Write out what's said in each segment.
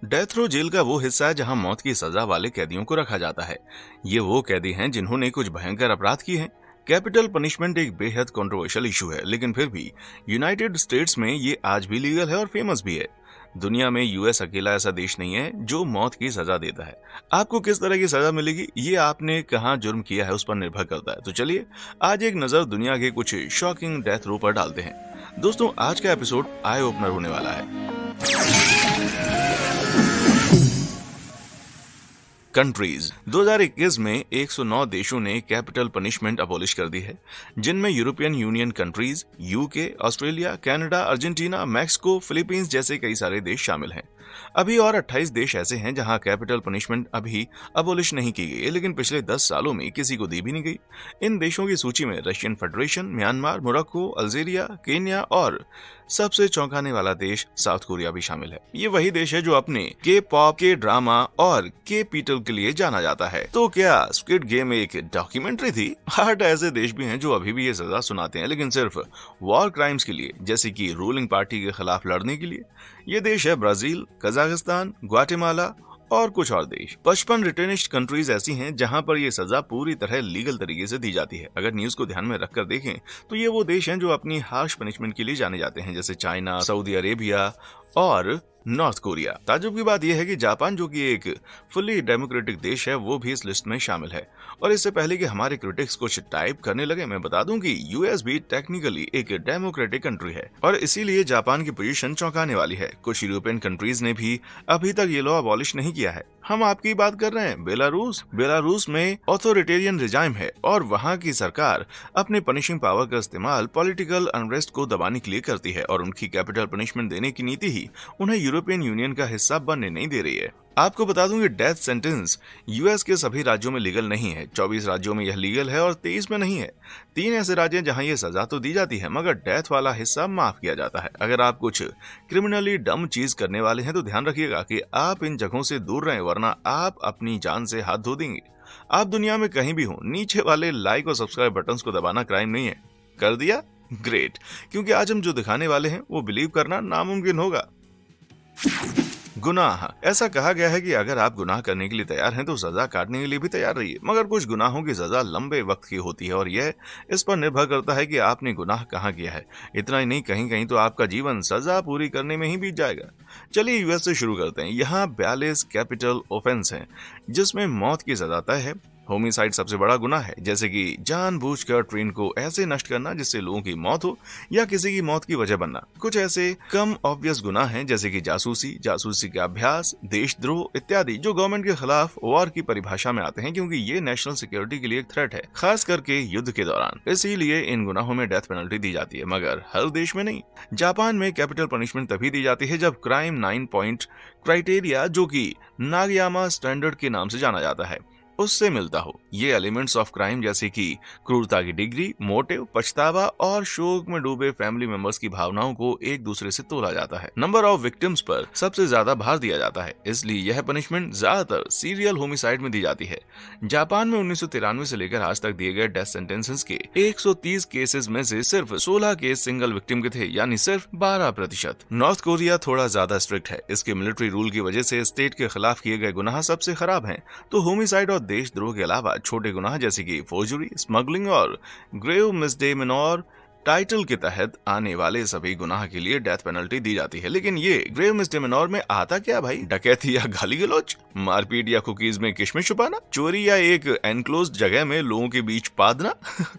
Death row jail का वो हिस्सा है जहां मौत की सजा वाले कैदियों को रखा जाता है। ये वो कैदी हैं जिन्होंने कुछ भयंकर अपराध किए हैं। कैपिटल पनिशमेंट एक बेहद कंट्रोवर्शियल इशू है, लेकिन फिर भी यूनाइटेड स्टेट्स में ये आज भी लीगल है और फेमस भी है। दुनिया में यूएस अकेला ऐसा देश नहीं है जो मौत की सजा देता है। आपको किस तरह की सजा मिलेगी ये आपने कहाँ जुर्म किया है उस पर निर्भर करता है। तो चलिए आज एक नजर दुनिया के कुछ शॉकिंग डेथ रो पर डालते हैं। दोस्तों, आज का एपिसोड आई ओपनर होने वाला है। कंट्रीज 2021 में 109 देशों ने कैपिटल पनिशमेंट अबॉलिश कर दी है, जिनमें European union countries, UK, Australia, Canada, Argentina, Mexico, Philippines जैसे कई सारे देश शामिल हैं। अभी और 28 देश ऐसे हैं जहां कैपिटल पनिशमेंट अभी अबॉलिश नहीं की गई है, लेकिन पिछले 10 सालों में किसी को दी भी नहीं गई। इन देशों की सूची में Russian federation, Myanmar, Morocco, Algeria, Kenya और सबसे चौंकाने वाला देश साउथ कोरिया भी शामिल है। ये वही देश है जो अपने के पॉप, के ड्रामा और के पीटल के लिए जाना जाता है। तो क्या स्क्विड गेम एक डॉक्यूमेंट्री थी? 8 ऐसे देश भी हैं जो अभी भी ये सजा सुनाते हैं, लेकिन सिर्फ वॉर क्राइम्स के लिए, जैसे कि रूलिंग पार्टी के खिलाफ लड़ने के लिए। ये देश है ब्राजील, कजाकिस्तान, ग्वाटेमाला और कुछ और देश। 55 रिटर्निस्ट कंट्रीज ऐसी हैं जहां पर ये सजा पूरी तरह लीगल तरीके से दी जाती है। अगर न्यूज को ध्यान में रखकर देखें तो ये वो देश हैं जो अपनी हार्श पनिशमेंट के लिए जाने जाते हैं, जैसे चाइना, सऊदी अरेबिया और नॉर्थ कोरिया। ताज्जुब की बात यह है कि जापान, जो कि एक फुली डेमोक्रेटिक देश है, वो भी इस लिस्ट में शामिल है। और इससे पहले कि हमारे क्रिटिक्स कुछ टाइप करने लगे, मैं बता दूं कि यूएस भी टेक्निकली एक डेमोक्रेटिक कंट्री है और इसीलिए जापान की पोजीशन चौंकाने वाली है। कुछ यूरोपियन कंट्रीज ने भी अभी तक ये लॉ अबॉलिश नहीं किया है। हम आपकी बात कर रहे हैं बेलारूस में ऑथोरिटेरियन रिजाइम है और वहां की सरकार अपने पनिशिंग पावर का इस्तेमाल पॉलिटिकल अनरेस्ट को दबाने के लिए करती है और उनकी कैपिटल पनिशमेंट देने की नीति ही उन्हें यूरोपियन यूनियन का हिस्सा बनने नहीं दे रही है। आपको बता दूं कि डेथ सेंटेंस यूएस के सभी राज्यों में लीगल नहीं है। 24 राज्यों में यह लीगल है और 23 में नहीं है। 3 ऐसे राज्य हैं जहां यह सजा तो दी जाती है मगर डेथ वाला हिस्सा माफ किया जाता है। अगर आप कुछ क्रिमिनली डम चीज करने वाले हैं तो ध्यान रखिएगा कि आप इन जगहों से दूर रहें, वरना आप अपनी जान से हाथ धो देंगे। आप दुनिया में कहीं भी हो, नीचे वाले लाइक और सब्सक्राइब बटन को दबाना क्राइम नहीं है। कर दिया? ग्रेट, क्योंकि आज हम जो दिखाने वाले हैं वो बिलीव करना नामुमकिन होगा। गुनाह। ऐसा कहा गया है कि अगर आप गुनाह करने के लिए तैयार हैं तो सजा काटने के लिए भी तैयार रहिए, मगर कुछ गुनाहों की सजा लंबे वक्त की होती है और यह इस पर निर्भर करता है कि आपने गुनाह कहाँ किया है। इतना ही नहीं, कहीं कहीं तो आपका जीवन सजा पूरी करने में ही बीत जाएगा। चलिए यूएस से शुरू करते हैं। यहाँ 42 कैपिटल ऑफेंस हैं जिसमें मौत की सजा तय है। होमिसाइड सबसे बड़ा गुनाह है, जैसे कि जानबूझकर ट्रेन को ऐसे नष्ट करना जिससे लोगों की मौत हो या किसी की मौत की वजह बनना। कुछ ऐसे कम ऑब्वियस गुनाह हैं, जैसे कि जासूसी का अभ्यास, देशद्रोह इत्यादि, जो गवर्नमेंट के खिलाफ वॉर की परिभाषा में आते हैं, क्योंकि ये नेशनल सिक्योरिटी के लिए एक थ्रेट है, खास करके युद्ध के दौरान। इसीलिए इन गुनाहों में डेथ पेनल्टी दी जाती है, मगर हर देश में नहीं। जापान में कैपिटल पनिशमेंट तभी दी जाती है जब क्राइम 9 पॉइंट क्राइटेरिया, जो कि नागयामा स्टैंडर्ड के नाम से जाना जाता है, उससे मिलता हो। ये एलिमेंट्स ऑफ क्राइम जैसे कि क्रूरता की डिग्री, मोटिव, पछतावा और शोक में डूबे फैमिली मेंबर्स की भावनाओं को एक दूसरे से तोला जाता है। नंबर ऑफ विक्टिम्स पर सबसे ज्यादा भार दिया जाता है, इसलिए यह पनिशमेंट ज्यादातर सीरियल होमिसाइड में दी जाती है। जापान में 1993 से लेकर आज तक दिए गए डेथ सेंटेंसेस के 130 केसेस में से सिर्फ 16 केस सिंगल विक्टिम के थे, यानी सिर्फ 12%। नॉर्थ कोरिया थोड़ा ज्यादा स्ट्रिक्ट है। इसके मिलिट्री रूल की वजह से स्टेट के खिलाफ किए गए गुनाह सबसे खराब हैं। तो होमिसाइड और देशद्रोह के अलावा छोटे गुनाह जैसे कि फोर्जरी, स्मगलिंग और ग्रेव मिसडेमेनोर टाइटल के तहत आने वाले सभी गुनाह के लिए डेथ पेनल्टी दी जाती है। लेकिन ये ग्रेव मिसडेमेनोर में आता क्या भाई? डकैती या गाली गलौज, मारपीट या कुकीज में किशमिश छुपाना, चोरी या एक एनक्लोज्ड जगह में लोगों के बीच पादना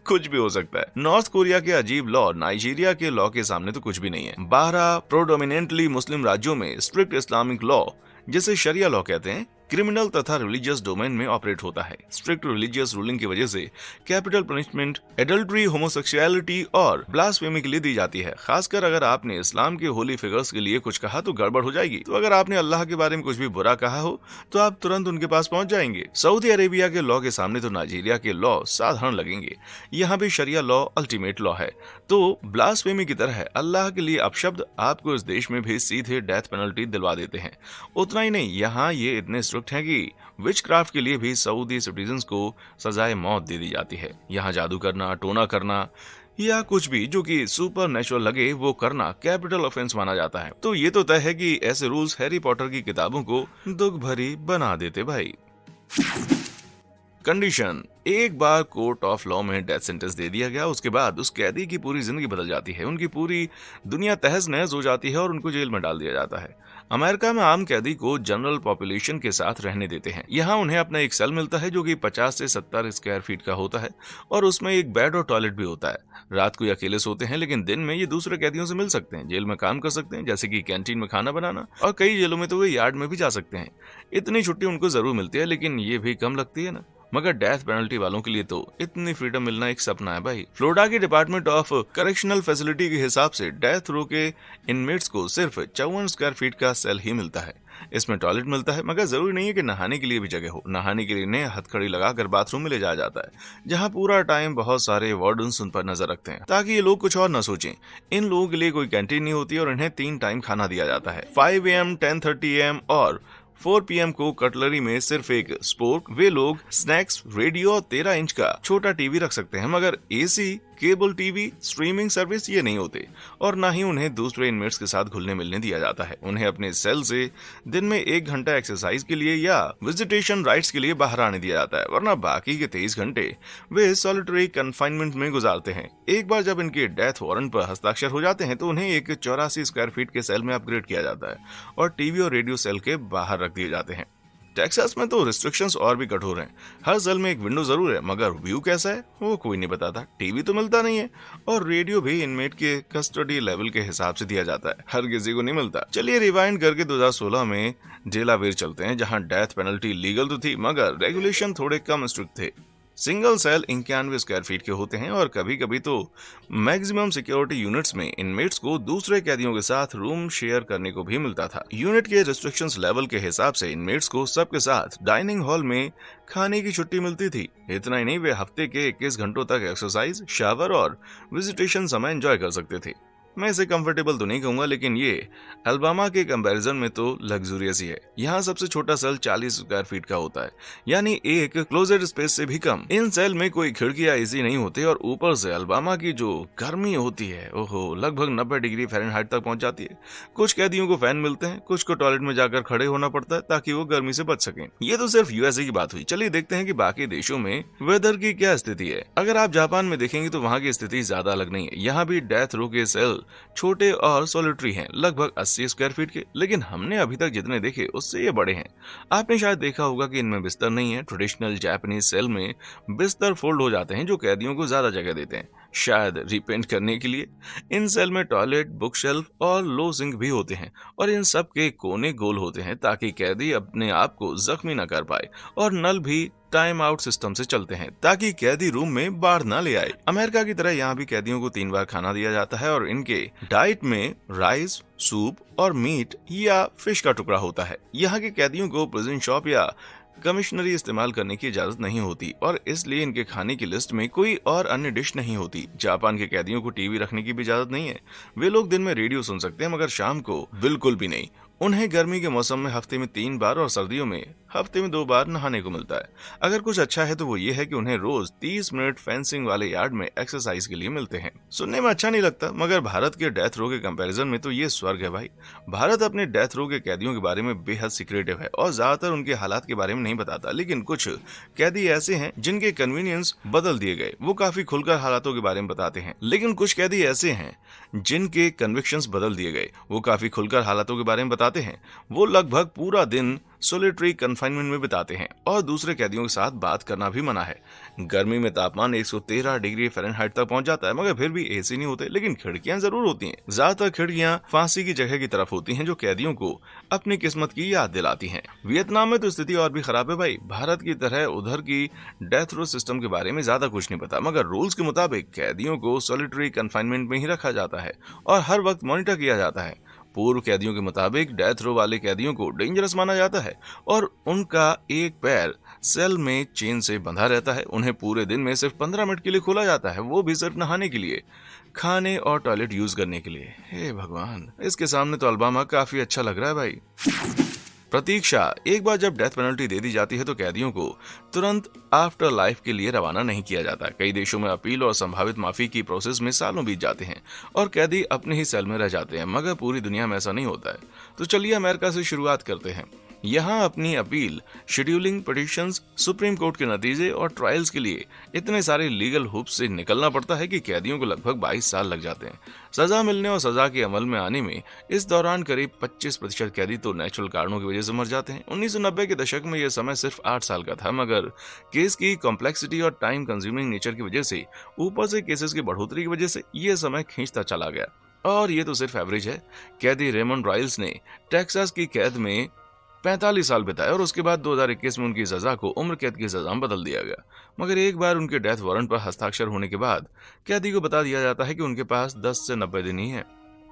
कुछ भी हो सकता है। नॉर्थ कोरिया के अजीब लॉ नाइजीरिया के लॉ के सामने तो कुछ भी नहीं है। 12 प्रोडोमिनेंटली मुस्लिम राज्यों में स्ट्रिक्ट इस्लामिक लॉ, जिसे शरिया लॉ कहते हैं, क्रिमिनल तथा रिलीजियस डोमेन में ऑपरेट होता है। स्ट्रिक्ट रिलीजियस रूलिंग की वजह से कैपिटल पनिशमेंट एडल्ट्री, होमोसेक्सुअलिटी और ब्लास्फेमी के लिए दी जाती है। खासकर अगर आपने इस्लाम के होली फिगर्स के लिए कुछ कहा तो गड़बड़ हो जाएगी। तो अगर आपने अल्लाह के बारे में कुछ भी बुरा कहा हो तो आप तुरंत उनके पास पहुंच जाएंगे। सऊदी अरेबिया के लॉ के सामने तो नाइजीरिया के लॉ साधारण लगेंगे। यहाँ भी शरिया लॉ अल्टीमेट लॉ है। तो ब्लास्फेमी की तरह अल्लाह के लिए अपशब्द आपको इस देश में भी सीधे डेथ पेनल्टी दिलवा देते हैं। उतना ही नहीं, यहाँ ये इतने स्ट्रिक्ट है कि विच क्राफ्ट के लिए भी सऊदी सिटीजन्स को सजाए मौत दे दी जाती है। यहाँ जादू करना, टोना करना या कुछ भी जो कि सुपर नेचुरल लगे वो करना कैपिटल ऑफेंस माना जाता है। तो ये तो तय है कि ऐसे रूल्स हैरी पॉटर की किताबों को दुख भरी बना देते भाई। कंडीशन, एक बार कोर्ट ऑफ लॉ में डेथ सेंटेंस दे दिया गया, उसके बाद उस कैदी की पूरी जिंदगी बदल जाती है, उनकी पूरी दुनिया तहस नहस हो जाती है और उनको जेल में डाल दिया जाता है। अमेरिका में आम कैदी को जनरल पॉपुलेशन के साथ रहने देते हैं। यहाँ उन्हें अपना एक सेल मिलता है जो कि 50 से 70 स्क्वायर फीट का होता है और उसमें एक बेड और टॉयलेट भी होता है। रात को ये अकेले सोते हैं, लेकिन दिन में ये दूसरे कैदियों से मिल सकते हैं, जेल में काम कर सकते हैं जैसे कि कैंटीन में खाना बनाना, और कई जेलों में तो वे यार्ड में भी जा सकते हैं। इतनी छुट्टी उनको जरूर मिलती है, लेकिन ये भी कम लगती है ना। मगर डेथ पेनल्टी वालों के लिए तो इतनी फ्रीडम मिलना एक सपना है भाई। फ्लोरिडा के डिपार्टमेंट ऑफ करेक्शनल फैसिलिटी के हिसाब से डेथ रो के इनमेट्स को सिर्फ 54 स्क्वायर फीट का सेल ही मिलता है। इसमें टॉयलेट मिलता है, मगर जरूरी नहीं है कि नहाने के लिए भी जगह हो। नहाने के लिए इन्हें हथकड़ी लगाकर बाथरूम में ले जाया जाता है, जहां पूरा टाइम बहुत सारे वार्डन्स उन पर नजर रखते हैं ताकि ये लोग कुछ और न सोचें। इन लोगों के लिए कोई कैंटीन नहीं होती और इन्हें 3 टाइम खाना दिया जाता है, 5 AM, 10:30 AM और 4 PM को कटलरी में सिर्फ एक स्पोर्क। वे लोग स्नैक्स, रेडियो और 13 इंच का छोटा टीवी रख सकते हैं, मगर AC, cable TV, streaming service ये नहीं होते। और ना ही उन्हें दूसरे इनमेट्स के साथ घुलने मिलने दिया जाता है। उन्हें अपने सेल से दिन में 1 घंटा एक्सरसाइज के लिए या विजिटेशन राइट्स के लिए बाहर आने दिया जाता है, वरना बाकी के 23 घंटे वे सॉलिटरी कन्फाइनमेंट में गुजारते हैं। एक बार जब इनके डेथ वारंट पर हस्ताक्षर हो जाते हैं तो उन्हें एक 84 स्क्वायर फीट के सेल में अपग्रेड किया जाता है और टीवी और रेडियो सेल के बाहर रख दिए जाते हैं। टेक्सास में तो रिस्ट्रिक्शंस और भी कठोर हैं। हर सेल में एक विंडो जरूर है, मगर व्यू कैसा है वो कोई नहीं बताता। टीवी तो मिलता नहीं है और रेडियो भी इनमेट के कस्टडी लेवल के हिसाब से दिया जाता है, हर किसी को नहीं मिलता। चलिए रिवाइंड करके 2016 में डेलावेयर चलते हैं, जहां डेथ पेनल्टी लीगल तो थी मगर रेगुलेशन थोड़े कम स्ट्रिक्ट थे। सिंगल सेल 91 स्क्वायर फीट के होते हैं और कभी कभी तो मैक्सिमम सिक्योरिटी यूनिट्स में इनमेट्स को दूसरे कैदियों के साथ रूम शेयर करने को भी मिलता था। यूनिट के रिस्ट्रिक्शंस लेवल के हिसाब से इनमेट्स को सबके साथ डाइनिंग हॉल में खाने की छुट्टी मिलती थी। इतना ही नहीं, वे हफ्ते के 21 घंटों तक एक्सरसाइज, शावर और विजिटेशन समय एंजॉय कर सकते थे। मैं इसे कंफर्टेबल तो नहीं कहूंगा, लेकिन ये अल्बामा के कंपैरिजन में तो लग्जूरियस ही है। यहाँ सबसे छोटा सेल 40 स्क्वायर फीट का होता है, यानी एक क्लोजेड स्पेस से भी कम। इन सेल में कोई खिड़की या एसी नहीं होते और ऊपर से अल्बामा की जो गर्मी होती है ओहो लगभग 90 डिग्री फ़ारेनहाइट तक पहुंच जाती है। कुछ कैदियों को फैन मिलते हैं, कुछ को टॉयलेट में जाकर खड़े होना पड़ता है ताकि वो गर्मी से बच सकें। ये तो सिर्फ यूएसए की बात हुई। चलिए देखते हैं कि बाकी देशों में वेदर की क्या स्थिति है। अगर आप जापान में देखेंगे तो वहाँ की स्थिति ज्यादा अलग नहीं है। यहाँ भी डेथ रो के सेल छोटे और सॉलिटरी हैं, लगभग 80 स्क्वायर फीट के, लेकिन हमने अभी तक जितने देखे उससे ये बड़े हैं। आपने शायद देखा होगा कि इनमें बिस्तर नहीं है। ट्रेडिशनल जापानीज सेल में बिस्तर फोल्ड हो जाते हैं जो कैदियों को ज्यादा जगह देते हैं, शायद रिपेंट करने के लिए। इन सेल में टॉयलेट, बुक शेल्फ और लो सिंक भी होते हैं और इन सब के कोने गोल होते हैं ताकि कैदी अपने आप को जख्मी न कर पाए, और नल भी टाइम आउट सिस्टम से चलते हैं ताकि कैदी रूम में बाढ़ ना ले आए। अमेरिका की तरह यहाँ भी कैदियों को 3 बार खाना दिया जाता है और इनके डाइट में राइस, सूप और मीट या फिश का टुकड़ा होता है। यहाँ के कैदियों को प्रिजन शॉप या कमिश्नरी इस्तेमाल करने की इजाजत नहीं होती और इसलिए इनके खाने की लिस्ट में कोई और अन्य डिश नहीं होती। जापान के कैदियों को टीवी रखने की भी इजाजत नहीं है। वे लोग दिन में रेडियो सुन सकते हैं मगर शाम को बिल्कुल भी नहीं। उन्हें गर्मी के मौसम में हफ्ते में 3 बार और सर्दियों में हफ्ते में 2 बार नहाने को मिलता है। अगर कुछ अच्छा है तो वो ये है कि उन्हें रोज 30 मिनट फेंसिंग वाले यार्ड में एक्सरसाइज के लिए मिलते हैं। सुनने में अच्छा नहीं लगता मगर भारत के डेथ रो के कंपैरिजन में तो ये स्वर्ग है भाई। भारत अपने डेथ रो के कैदियों के बारे में बेहद सिक्रेटिव है और ज्यादातर उनके हालात के बारे में नहीं बताता, लेकिन कुछ कैदी ऐसे हैं जिनके कन्वीनियंस बदल दिए गए, वो काफी खुलकर हालातों के बारे में बताते हैं। लेकिन कुछ कैदी ऐसे हैं जिनके कन्विक्शंस बदल दिए गए, वो काफी खुलकर हालातों के बारे में बताते हैं। वो लगभग पूरा दिन सोलिटरी कन्फाइनमेंट में बिताते हैं और दूसरे कैदियों के साथ बात करना भी मना है। गर्मी में तापमान 113 डिग्री फ़ारेनहाइट तक पहुंच जाता है मगर फिर भी एसी नहीं होते, लेकिन खिड़कियां जरूर होती हैं। ज्यादातर खिड़कियां फांसी की जगह की तरफ होती हैं जो कैदियों को अपनी किस्मत की याद दिलाती हैं। वियतनाम में तो स्थिति और भी खराब है भाई। भारत की तरह उधर की डेथ रो सिस्टम के बारे में ज्यादा कुछ नहीं पता, मगर रूल्स के मुताबिक कैदियों को सोलिटरी कन्फाइनमेंट में ही रखा जाता है और हर वक्त मॉनिटर किया जाता है। पूर्व कैदियों के मुताबिक डेथ रो वाले कैदियों को डेंजरस माना जाता है और उनका एक पैर सेल में चेन से बंधा रहता है। उन्हें पूरे दिन में सिर्फ 15 मिनट के लिए खोला जाता है, वो भी सिर्फ नहाने के लिए, खाने और टॉयलेट यूज करने के लिए। हे भगवान, इसके सामने तो अल्बामा काफी अच्छा लग रहा है भाई। प्रतीक्षा। एक बार जब डेथ पेनल्टी दे दी जाती है तो कैदियों को तुरंत आफ्टर लाइफ के लिए रवाना नहीं किया जाता। कई देशों में अपील और संभावित माफी की प्रोसेस में सालों बीत जाते हैं और कैदी अपने ही सेल में रह जाते हैं, मगर पूरी दुनिया में ऐसा नहीं होता है। तो चलिए अमेरिका से शुरुआत करते हैं। यहाँ अपनी appeal, scheduling petitions, supreme court के नतीजे और ट्रायल्स के लिए इतने सारे लीगल हुप्स से निकलना पड़ता है कि कैदियों को लगभग 22 साल लग जाते हैं सजा मिलने और सजा के अमल में आने में। इस दौरान करीब 25% कैदी तो नेचुरल कारणों की वजह से मर जाते हैं। 1990 के दशक में यह समय सिर्फ 8 साल का था, मगर केस की कॉम्प्लेक्सिटी और टाइम कंज्यूमिंग नेचर की वजह से, ऊपर से केसेस की बढ़ोतरी की वजह से यह समय खींचता चला गया। और ये तो सिर्फ एवरेज है। कैदी रेमंड राइल्स ने टेक्सास की कैद में 45 साल बिताए और उसके बाद 2021 में उनकी सजा को उम्र कैद की सजा में बदल दिया गया। मगर एक बार उनके डेथ वारंट पर हस्ताक्षर होने के बाद कैदी को बता दिया जाता है कि उनके पास 10 से 90 दिन ही है।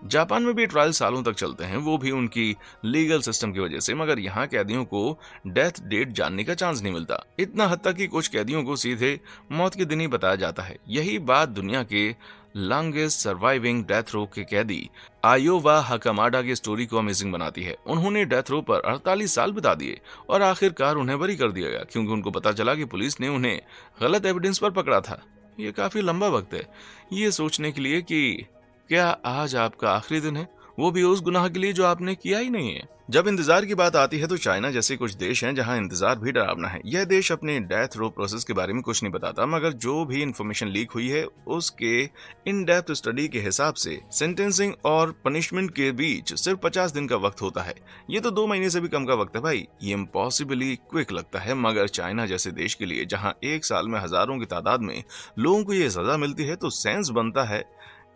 जापान में भी ट्रायल सालों तक चलते हैं, वो भी उनकी लीगल सिस्टम की वजह से, मगर यहाँ कैदियों को डेथ डेट जानने का चांस नहीं मिलता। इतना हद तक कि कुछ कैदियों को सीधे मौत के दिन ही बताया जाता है। यही बात दुनिया के लॉन्गेस्ट सर्वाइविंग डेथ रो के कैदी आयोवा हकामाडा की स्टोरी को अमेजिंग बनाती है। उन्होंने डेथ रो पर 48 साल बिता दिए और आखिरकार उन्हें बरी कर दिया गया, क्योंकि उनको पता चला कि पुलिस ने उन्हें गलत एविडेंस पर पकड़ा था। ये काफी लंबा वक्त है ये सोचने के लिए कि क्या आज आपका आखिरी दिन है, वो भी उस गुनाह के लिए जो आपने किया ही नहीं है। जब इंतजार की बात आती है तो चाइना जैसे कुछ देश हैं जहां इंतजार भी डरावना है। यह देश अपने डेथ रो प्रोसेस के बारे में कुछ नहीं बताता, मगर जो भी इंफॉर्मेशन लीक हुई है उसके इन डेप्थ स्टडी के हिसाब से सेंटेंसिंग और पनिशमेंट के बीच सिर्फ 50 दिन का वक्त होता है। ये तो 2 महीने से भी कम का वक्त है भाई। ये इम्पॉसिबली क्विक लगता है, मगर चाइना जैसे देश के लिए जहाँ एक साल में हजारों की तादाद में लोगों को ये सजा मिलती है, तो सेंस बनता है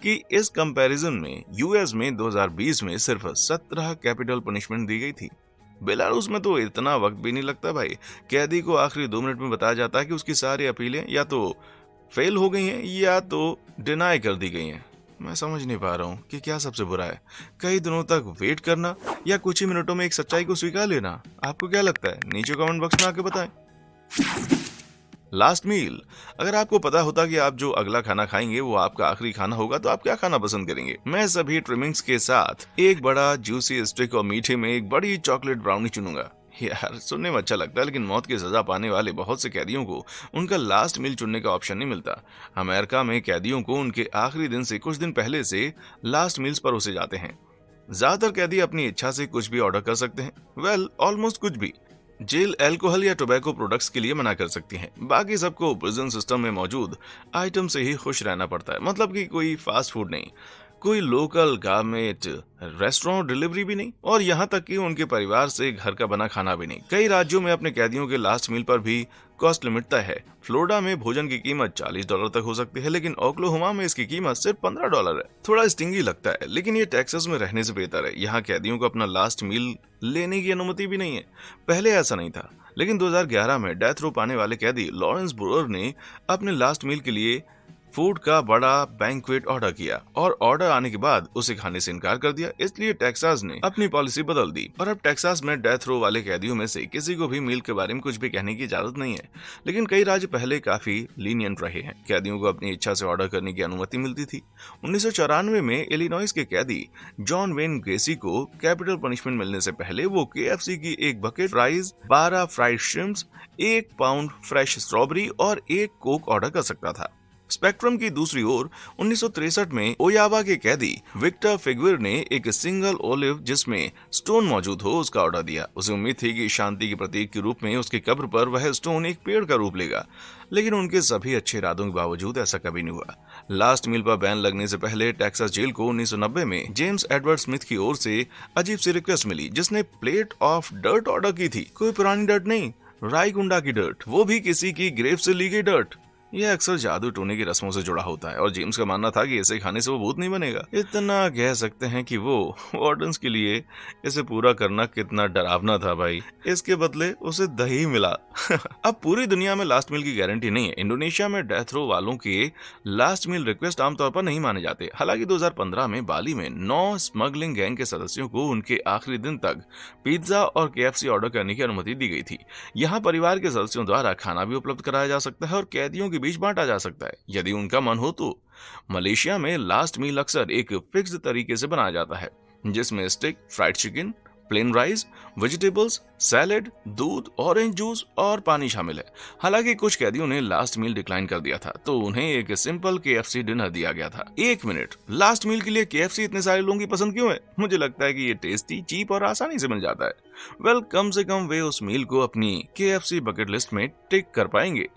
कि इस कंपैरिजन में यूएस में 2020 में सिर्फ 17 कैपिटल पनिशमेंट दी गई थी। बेलारूस में तो इतना वक्त भी नहीं लगता भाई। कैदी को आखिरी 2 मिनट में बताया जाता है कि उसकी सारी अपीलें या तो फेल हो गई हैं या तो डिनाई कर दी गई हैं। मैं समझ नहीं पा रहा हूँ कि क्या सबसे बुरा है, कई दिनों तक वेट करना या कुछ ही मिनटों में एक सच्चाई को स्वीकार लेना। आपको क्या लगता है? नीचे कमेंट बॉक्स में आके बताएं। लास्ट मील। अगर आपको पता होता कि आप जो अगला खाना खाएंगे वो आपका आखिरी खाना होगा तो आप क्या खाना पसंद करेंगे? मैं सभी ट्रिमिंग्स के साथ एक बड़ा जूसी स्टिक और मीठे में एक बड़ी चॉकलेट ब्राउनी चुनूंगा। यार सुनने में अच्छा लगता है, लेकिन मौत की सजा पाने वाले बहुत से कैदियों को उनका लास्ट मील चुनने का ऑप्शन नहीं मिलता। अमेरिका में कैदियों को उनके आखिरी दिन से कुछ दिन पहले से लास्ट मील्स परोसे जाते हैं। ज्यादातर कैदी अपनी इच्छा से कुछ भी ऑर्डर कर सकते हैं। वेल, ऑलमोस्ट कुछ भी। जेल अल्कोहल या टोबैको प्रोडक्ट्स के लिए मना कर सकती हैं। बाकी सबको प्रिजन सिस्टम में मौजूद आइटम से ही खुश रहना पड़ता है। मतलब कि कोई फास्ट फूड नहीं, कोई लोकल गार्मेट रेस्टोरेंट डिलीवरी भी नहीं, और यहाँ तक कि उनके परिवार से घर का बना खाना भी नहीं। कई राज्यों में अपने कैदियों के लास्ट मील पर भी कॉस्ट लिमिट तय है। फ्लोरिडा में भोजन की कीमत $40 तक हो सकती है, लेकिन ओक्लाहोमा में इसकी कीमत सिर्फ $15 है। थोड़ा स्टिंगी लगता है, लेकिन ये टेक्सास में रहने से बेहतर है। यहाँ कैदियों को अपना लास्ट मील लेने की अनुमति भी नहीं है। पहले ऐसा नहीं था, लेकिन 2011 में डेथ रो पाने वाले कैदी लॉरेंस ब्रूअर ने अपने लास्ट मील के लिए फूड का बड़ा बैंक्वेट ऑर्डर किया और ऑर्डर आने के बाद उसे खाने से इनकार कर दिया। इसलिए टेक्सास ने अपनी पॉलिसी बदल दी और अब टेक्सास में डेथ रो वाले कैदियों में से किसी को भी मील के बारे में कुछ भी कहने की इजाजत नहीं है। लेकिन कई राज्य पहले काफी लीनियंट रहे हैं। कैदियों को अपनी इच्छा से ऑर्डर करने की अनुमति मिलती थी। 1994 में इलिनॉइस के कैदी जॉन वेन गेसी को कैपिटल पनिशमेंट मिलने से पहले वो KFC की एक bucket fries, 12 fried shrimps, 1 pound fresh strawberry और 1 कोक ऑर्डर कर सकता था। स्पेक्ट्रम की दूसरी ओर 1963 में ओयावा के कैदी विक्टर फिगविर ने एक सिंगल ओलिव जिसमें स्टोन मौजूद हो उसका ऑर्डर दिया। उसे उम्मीद थी कि शांति के प्रतीक के रूप में उसकी कब्र पर वह स्टोन एक पेड़ का रूप लेगा, लेकिन उनके सभी अच्छे इरादों के बावजूद ऐसा कभी नहीं हुआ। लास्ट मील पर बैन लगने से पहले टेक्सास जेल को 1990 में जेम्स एडवर्ड स्मिथ की ओर से अजीब सी रिक्वेस्ट मिली, जिसने प्लेट ऑफ डर्ट ऑर्डर की थी। कोई पुरानी डर्ट नहीं, रायकुंडा की डर्ट, वो भी किसी की ग्रेव से ली गई डर्ट। यह अक्सर जादू टोने की रस्मों से जुड़ा होता है और जेम्स का मानना था कि इसे खाने से वो भूत नहीं बनेगा। इतना कह सकते हैं कि वो वार्डन्स के लिए इसे पूरा करना कितना डरावना था भाई। इसके बदले उसे दही मिला। अब पूरी दुनिया में लास्ट मील की गारंटी नहीं है। इंडोनेशिया में डेथ रो वालों के लास्ट मील रिक्वेस्ट आमतौर पर नहीं माने जाते। हालांकि 2015 में बाली में 9 स्मगलिंग गैंग के सदस्यों को उनके आखिरी दिन तक पिज्जा और KFC ऑर्डर करने की अनुमति दी गई थी। यहाँ परिवार के सदस्यों द्वारा खाना भी उपलब्ध कराया जा सकता है और कैदियों के बीच बांटा जा सकता है यदि उनका मन हो तो। मलेशिया में लास्ट मील अक्सर एक फिक्स्ड तरीके से बनाया जाता है, जिसमें stick, fried chicken, plain rice, vegetables, salad, दूध, ऑरेंज जूस और पानी शामिल है। हालांकि कुछ कैदियों ने लास्ट मील डिक्लाइन कर दिया था, तो उन्हें एक सिंपल KFC डिनर दिया गया था। एक मिनट, लास्ट मील के लिए KFC इतने सारे लोगों की पसंद क्यों है? मुझे लगता है कि ये टेस्टी, चीप और आसानी से मिल जाता है। वेल, कम से कम वे उस मील को अपनी KFC बकेट लिस्ट में टिक कर पाएंगे।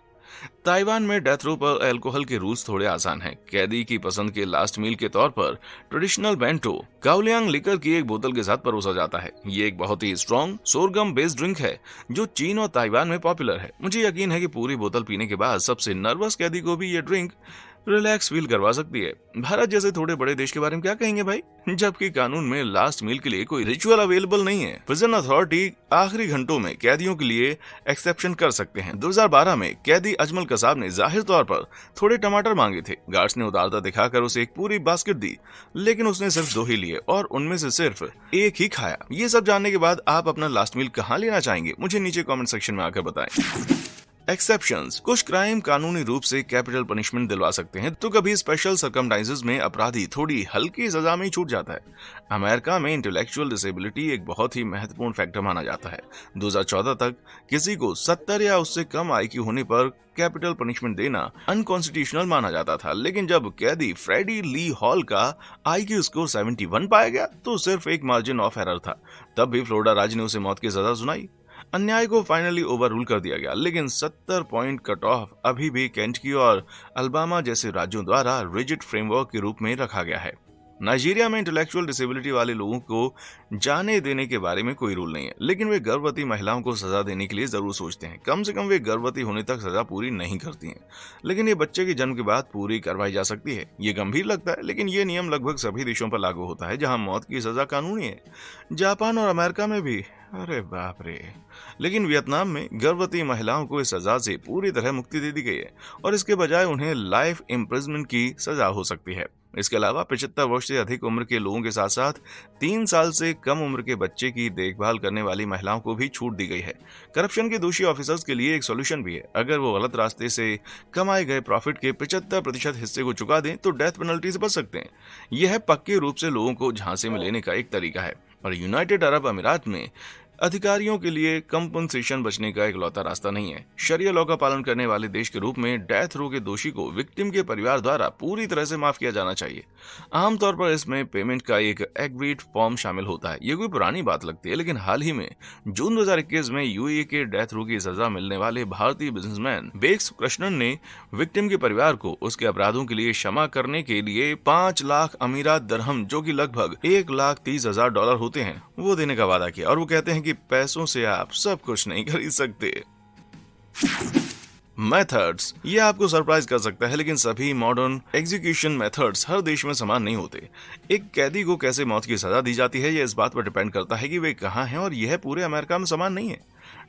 ताइवान में डेथ रो पर अल्कोहल के रूल्स थोड़े आसान हैं। कैदी की पसंद के लास्ट मील के तौर पर ट्रेडिशनल बेंटो काओलियांग लिकर की एक बोतल के साथ परोसा जाता है। ये एक बहुत ही स्ट्रॉन्ग सोरगम बेस्ड ड्रिंक है जो चीन और ताइवान में पॉपुलर है। मुझे यकीन है कि पूरी बोतल पीने के बाद सबसे नर्वस कैदी को भी ये ड्रिंक रिलैक्स फील करवा सकती है। भारत जैसे थोड़े बड़े देश के बारे में क्या कहेंगे भाई, जबकि कानून में लास्ट मील के लिए कोई रिचुअल अवेलेबल नहीं है। प्रिजन अथॉरिटी आखिरी घंटों में कैदियों के लिए एक्सेप्शन कर सकते हैं। 2012 में कैदी अजमल कसाब ने जाहिर तौर पर थोड़े टमाटर मांगे थे। गार्ड्स ने उदारता दिखाकर उसे एक पूरी बास्केट दी, लेकिन उसने सिर्फ 2 ही लिए और उनमें से सिर्फ 1 ही खाया। ये सब जानने के बाद आप अपना लास्ट मील कहाँ लेना चाहेंगे, मुझे नीचे कमेंट सेक्शन में आकर बताएं। एक्सेप्शंस, कुछ क्राइम कानूनी रूप से कैपिटल पनिशमेंट दिलवा सकते हैं, तो कभी स्पेशल सर्कमस्टांसेस में अपराधी थोड़ी हल्की सजा में ही छूट जाता है। अमेरिका में इंटेलेक्चुअल डिसेबिलिटी एक बहुत ही महत्वपूर्ण फैक्टर माना जाता है। 2014 तक किसी को 70 या उससे कम IQ होने पर कैपिटल पनिशमेंट देना अनकॉन्स्टिट्यूशनल माना जाता था, लेकिन जब कैदी फ्रेडी ली हॉल का IQ स्कोर 71 पाया गया तो सिर्फ एक मार्जिन ऑफ एरर था। तब भी फ्लोरिडा राज्य ने उसे मौत की सजा सुनाई। अन्याय को फाइनली ओवररूल कर दिया गया, लेकिन 70 पॉइंट कट ऑफ अभी भी केंटकी और अल्बामा जैसे राज्यों द्वारा रिजिड फ्रेमवर्क के रूप में रखा गया है। नाइजीरिया में इंटेलेक्चुअल डिसेबिलिटी वाले लोगों को जाने देने के बारे में कोई रूल नहीं है, लेकिन वे गर्भवती महिलाओं को सजा देने के लिए जरूर सोचते हैं। कम से कम वे गर्भवती होने तक सजा पूरी नहीं करती हैं, लेकिन ये बच्चे के जन्म के बाद पूरी करवाई जा सकती है। ये गंभीर लगता है, लेकिन ये नियम लगभग सभी देशों पर लागू होता है जहां मौत की सजा कानूनी है। जापान और अमेरिका में भी, अरे बाप रे। लेकिन वियतनाम में गर्भवती महिलाओं को इस सजा से पूरी तरह मुक्ति दे दी गई है और इसके बजाय उन्हें लाइफ इम्प्रिजनमेंट की सजा हो सकती है। इसके अलावा 75 वर्ष से अधिक उम्र के लोगों के साथ साथ 3 साल से कम उम्र के बच्चे की देखभाल करने वाली महिलाओं को भी छूट दी गई है। करप्शन के दोषी ऑफिसर्स के लिए एक सॉल्यूशन भी है। अगर वो गलत रास्ते से कमाए गए प्रॉफिट के 75% हिस्से को चुका दें तो डेथ पेनल्टी से बच सकते हैं। यह पक्के रूप से लोगों को झांसे में लेने का एक तरीका है और यूनाइटेड अरब अमीरात में अधिकारियों के लिए कंपनसेशन बचने का इकलौता रास्ता नहीं है। शरिया लॉ का पालन करने वाले देश के रूप में डेथ रो के दोषी को विक्टिम के परिवार द्वारा पूरी तरह से माफ किया जाना चाहिए। आमतौर पर इसमें पेमेंट का एक एग्रीड फॉर्म शामिल होता है। ये कोई पुरानी बात लगती है, लेकिन हाल ही में जून 2021 में UAE के डेथ रो की सजा मिलने वाले भारतीय बिजनेसमैन बेक्स कृष्णन ने विक्टिम के परिवार को उसके अपराधों के लिए क्षमा करने के लिए 5 लाख अमीरात दरहम, जो कि लगभग $1,30,000 होते हैं, वो देने का वादा किया। और वो कहते हैं कि पैसों से आप सब कुछ नहीं खरीद सकते। मेथड्स, ये आपको सरप्राइज कर सकता है, लेकिन सभी मॉडर्न एग्जीक्यूशन मेथड्स हर देश में समान नहीं होते। एक कैदी को कैसे मौत की सजा दी जाती है, यह इस बात पर डिपेंड करता है कि वे कहाँ हैं, और यह पूरे अमेरिका में समान नहीं है।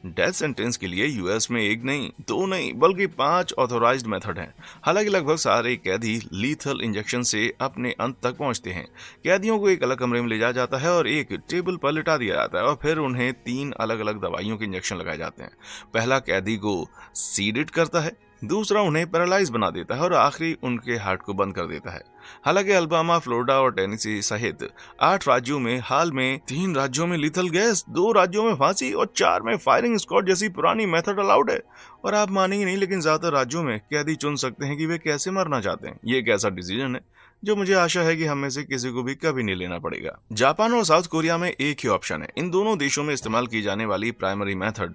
डेथ सेंटेंस के लिए यूएस में 1 नहीं, 2 नहीं, बल्कि 5 ऑथोराइज्ड मेथड हैं। हालांकि लगभग सारे कैदी लीथल इंजेक्शन से अपने अंत तक पहुंचते हैं। कैदियों को एक अलग कमरे में ले जाया जाता है और एक टेबल पर लिटा दिया जाता है और फिर उन्हें 3 अलग अलग दवाइयों के इंजेक्शन लगाए जाते हैं। पहला कैदी को सीडेट करता है, दूसरा उन्हें पैरालाइज बना देता है और आखिरी उनके हार्ट को बंद कर देता है। हालांकि अल्बामा, फ्लोरिडा और टेनेसी सहित 8 राज्यों में हाल में 3 राज्यों में लीथल गैस, 2 राज्यों में फांसी और 4 में फायरिंग स्क्वाड जैसी पुरानी मेथड अलाउड है। और आप मानेंगे नहीं, लेकिन ज्यादातर राज्यों में कैदी चुन सकते हैं कि वे कैसे मरना चाहते हैं। ये एक ऐसा डिसीजन है जो मुझे आशा है कि हम में से किसी को भी कभी नहीं लेना पड़ेगा। जापान और साउथ कोरिया में एक ही ऑप्शन है। इन दोनों देशों में इस्तेमाल की जाने वाली प्राइमरी मेथड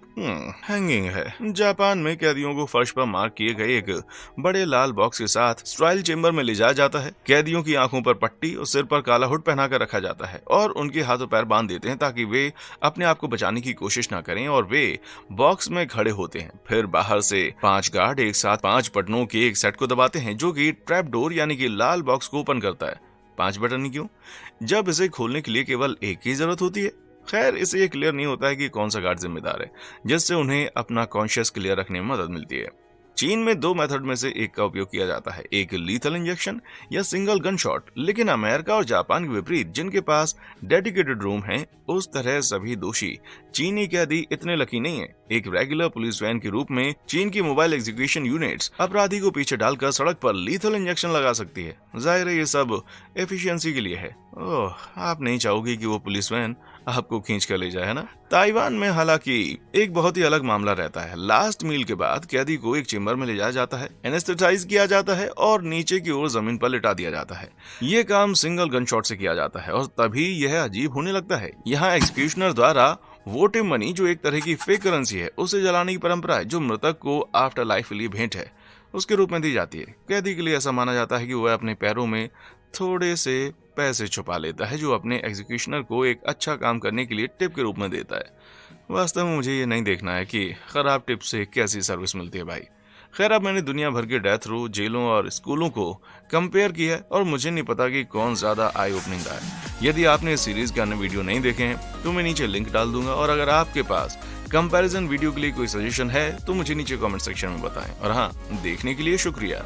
हैंगिंग है। जापान में कैदियों को फर्श पर मार्क किए गए एक बड़े लाल बॉक्स के साथ ट्रायल चेंबर में ले जाया जाता है। कैदियों की आंखों पर पट्टी और सिर पर काला हुड पहनाकर रखा जाता है और उनके हाथों पैर बांध देते हैं ताकि वे अपने आप को बचाने की कोशिश न करें, और वे बॉक्स में खड़े होते हैं। फिर बाहर से 5 गार्ड एक साथ 5 बटनों के एक सेट को दबाते हैं जो कि ट्रैप डोर यानी कि लाल बॉक्स को ओपन करता है। 5 बटन ही क्यों, जब इसे खोलने के लिए केवल एक ही जरूरत होती है। खैर, इसे ये क्लियर नहीं होता है कि कौन सा गार्ड जिम्मेदार है, जिससे उन्हें अपना कॉन्शियस क्लियर रखने में मदद मिलती है। चीन में 2 मेथड में से एक का उपयोग किया जाता है, एक लीथल इंजेक्शन या सिंगल गन शॉट। लेकिन अमेरिका और जापान के विपरीत, जिनके पास डेडिकेटेड रूम है, उस तरह सभी दोषी चीनी कैदी इतने लकी नहीं है। एक रेगुलर पुलिस वैन के रूप में चीन की मोबाइल एग्जीक्यूशन यूनिट्स अपराधी को पीछे डालकर सड़क पर लीथल इंजेक्शन लगा सकती है। जाहिर है ये सब एफिशिएंसी के लिए है। ओह, आप नहीं चाहोगे कि वो पुलिस वैन आपको खींच कर ले जाए, है ना। ताइवान में हालांकि एक बहुत ही अलग मामला रहता है। लास्ट मील के बाद कैदी को एक चेम्बर में ले जाया जाता है, एनेस्थेटाइज किया जाता है और नीचे की ओर जमीन पर लिटा दिया जाता है। ये काम सिंगल गन शॉट से किया जाता है और तभी यह अजीब होने लगता है। यहाँ एग्जीक्यूशनर द्वारा वोटिव मनी, जो एक तरह की फेक करेंसी है, उसे जलाने की परंपरा है, जो मृतक को आफ्टर लाइफ के लिए भेंट है उसके रूप में दी जाती है। कैदी के लिए ऐसा माना जाता है कि वह अपने पैरों में थोड़े से पैसे छुपा लेता है, जो अपने एग्जीक्यूशनर को एक अच्छा काम करने के लिए टिप के रूप में देता है। वास्तव में मुझे ये नहीं देखना है कि खराब टिप से कैसी सर्विस मिलती है भाई। खैर, अब मैंने दुनिया भर के डेथ रो, जेलों और स्कूलों को कंपेयर किया है और मुझे नहीं पता कि कौन ज्यादा आई ओपनिंग रहा है। यदि आपने इस सीरीज के अन्य वीडियो नहीं देखे हैं तो मैं नीचे लिंक डाल दूंगा, और अगर आपके पास कंपैरिजन वीडियो के लिए कोई सजेशन है तो मुझे नीचे कमेंट सेक्शन में बताएं। और हाँ, देखने के लिए शुक्रिया।